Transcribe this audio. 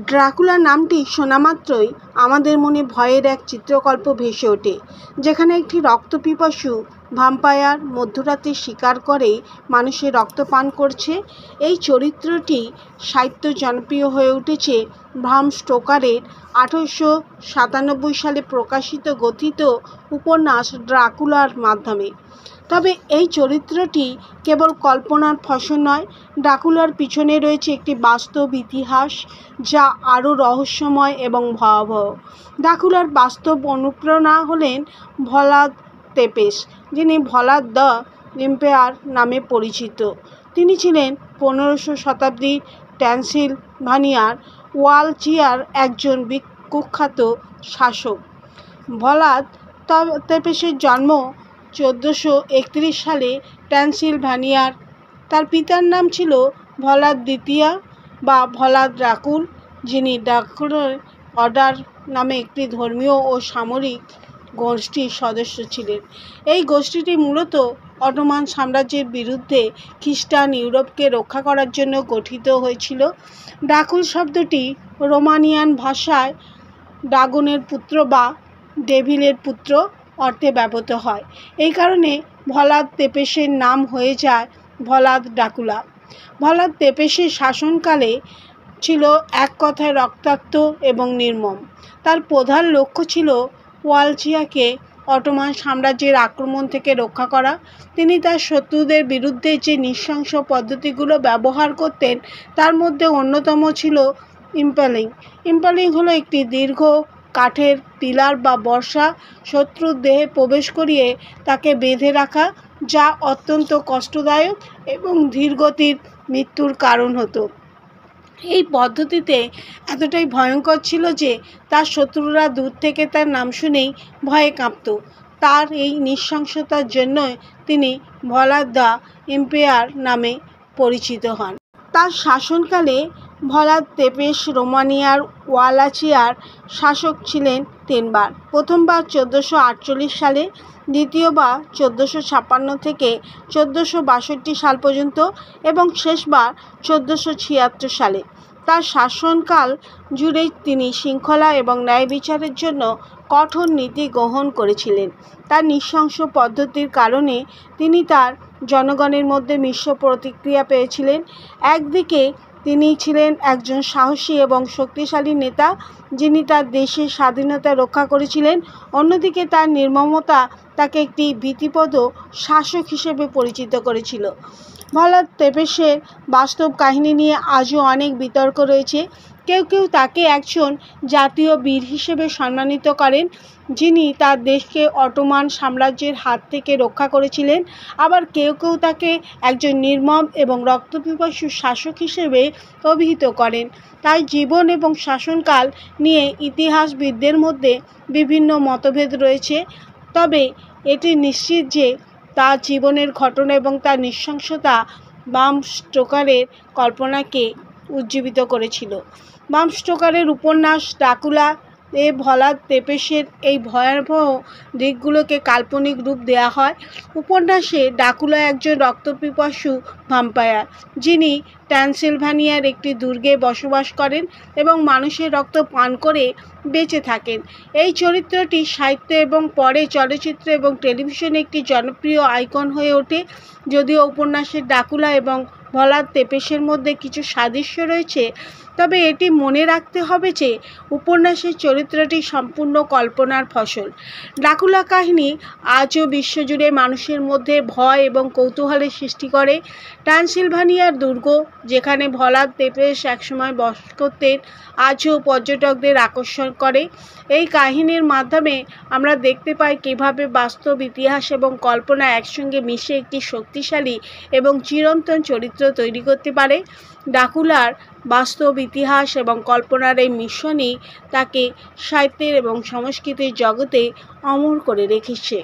Dracula নামটি শোনামাত্রই আমাদের মনে ভয়ের এক চিত্রকল্প ভেসে ওঠে, যেখানে একটি রক্তপিপাসু ভ্যাম্পায়ার মধ্যরাতে শিকার করে মানুষের রক্ত পান করছে। এই চরিত্রটি সাহিত্য জনপ্রিয় হয়ে উঠেছে ব্রাম স্টোকারের 1897 সালে প্রকাশিত কথিত উপন্যাস ড্রাকুলার মাধ্যমে। তবে এই চরিত্রটি কেবল কল্পনার ফসল নয়, ড্রাকুলার পিছনে রয়েছে একটি বাস্তব ইতিহাস যা আরও রহস্যময় এবং ভয়াবহ। ড্রাকুলার বাস্তব অনুপ্রেরণা হলেন ভ্লাদ তেপেস, যিনি ভ্লাদ দ্য ইম্পায়ার নামে পরিচিত। তিনি ছিলেন 15শ শতাব্দীর ট্রান্সিলভানিয়ার ওয়ালচিয়ার একজন কুখ্যাত শাসক। ভ্লাদ তেপেসের জন্ম 1431 সালে ট্রান্সিলভানিয়ার। তার পিতার নাম ছিল ভ্লাদ দ্বিতীয় বা ভ্লাদ ড্রাকুল, যিনি ড্রাকুলার অর্ডার নামে একটি ধর্মীয় ও সামরিক গোষ্ঠীর সদস্য ছিলেন। এই গোষ্ঠীটি মূলত অটোমান সাম্রাজ্যের বিরুদ্ধে খ্রিস্টান ইউরোপকে রক্ষা করার জন্য গঠিত হয়েছিল। ড্রাকুল শব্দটি রোমানিয়ান ভাষায় ড্রাগনের পুত্র বা ডেভিলের পুত্র অর্থে ব্যবহৃত হয়। এই কারণে ভ্লাদ তেপেসের নাম হয়ে যায় ভ্লাদ ড্রাকুলা। ভ্লাদ তেপেসের শাসনকালে ছিল এক কথায় রক্তাক্ত এবং নির্মম। তার প্রধান লক্ষ্য ছিল ওয়ালচিয়াকে অটোমান সাম্রাজ্যের আক্রমণ থেকে রক্ষা করা। তিনি তার শত্রুদের বিরুদ্ধে যে নৃশংস পদ্ধতিগুলো ব্যবহার করতেন তার মধ্যে অন্যতম ছিল ইম্পালিং। ইম্পালিং হলো একটি দীর্ঘ কাঠের পিলার বা বর্ষা শত্রুর দেহে প্রবেশ করিয়ে তাকে বেঁধে রাখা, যা অত্যন্ত কষ্টদায়ক এবং ধীরগতির মৃত্যুর কারণ হতো। এই পদ্ধতিতে এতটাই ভয়ঙ্কর ছিল যে তার শত্রুরা দূর থেকে তার নাম শুনেই ভয়ে কাঁপত। তার এই নৃশংসতার জন্য তিনি ভ্লাদ দ্য ইম্পায়ার নামে পরিচিত হন। তার শাসনকালে ভ্লাদ তেপেস রোমানিয়ার ওয়ালাচিয়ার শাসক ছিলেন তিনবার। প্রথমবার 1448 সালে, দ্বিতীয়বার 1456 থেকে 1462 সাল পর্যন্ত এবং শেষবার 1476 সালে। তার শাসনকাল জুড়েই তিনি শৃঙ্খলা এবং ন্যায় বিচারের জন্য কঠোর নীতি গ্রহণ করেছিলেন। তার নৃশংস পদ্ধতির কারণে তিনি তার জনগণের মধ্যে মিশ্র প্রতিক্রিয়া পেয়েছিলেন। একদিকে তিনি ছিলেন একজন সাহসী এবং শক্তিশালী নেতা, যিনি তার দেশের স্বাধীনতা রক্ষা করেছিলেন। অন্যদিকে তার নির্মমতা তাকে একটি ভীতিপ্রদ শাসক হিসেবে পরিচিত করেছিল। ভ্লাদ তেপেসের বাস্তব কাহিনী নিয়ে আজও অনেক বিতর্ক রয়েছে। কেউ কেউ তাকে একজন জাতীয় বীর হিসেবে সম্মানিত করেন, যিনি তার দেশকে অটোমান সাম্রাজ্যের হাত থেকে রক্ষা করেছিলেন। আবার কেউ কেউ তাকে একজন নির্মম এবং রক্তপিপাসু শাসক হিসেবে অভিহিত করেন। তাই জীবন এবং শাসনকাল নিয়ে ইতিহাসবিদদের মধ্যে বিভিন্ন মতভেদ রয়েছে। তবে এটি নিশ্চিত যে তার জীবনের ঘটনা এবং তার নৃশংসতা ব্রাম স্টোকারের কল্পনাকে উজ্জীবিত করেছিল। ব্রাম স্টোকারের উপন্যাস ড্রাকুলা এ ভ্লাদ তেপেসের এই ভয়াবহ দিকগুলোকে কাল্পনিক রূপ দেওয়া হয়। উপন্যাসে ড্রাকুলা একজন রক্তপিপাসু ভ্যাম্পায়ার, যিনি ট্রান্সিলভানিয়ার একটি দুর্গে বসবাস করেন এবং মানুষের রক্ত পান করে বেঁচে থাকেন। এই চরিত্রটি সাহিত্য এবং পরে চলচ্চিত্র এবং টেলিভিশনে একটি জনপ্রিয় আইকন হয়ে ওঠে। যদিও উপন্যাসের ড্রাকুলা এবং ভ্লাদ তেপেসের মধ্যে কিছু সাদৃশ্য রয়েছে, তবে এটি মনে রাখতে হবে যে উপন্যাসের চরিত্রটি সম্পূর্ণ কল্পনার ফসল। ড্রাকুলা কাহিনী আজও বিশ্বজুড়ে মানুষের মধ্যে ভয় এবং কৌতূহলের সৃষ্টি করে। ট্রান্সিলভানিয়ার দুর্গ, যেখানে ভ্লাদ তেপেস একসময় বাস করতেন, আজও পর্যটকদের আকর্ষণ করে। এই কাহিনীর মাধ্যমে আমরা দেখতে পাই কীভাবে বাস্তব ইতিহাস এবং কল্পনা একসঙ্গে মিশে একটি শক্তিশালী এবং চিরন্তন চরিত্র তৈরি করতে পারে। ড্রাকুলার বাস্তব ইতিহাস এবং কল্পনার এই মিশ্রণই তাকে সাহিত্যের এবং সংস্কৃতির জগতে অমর করে রেখেছে।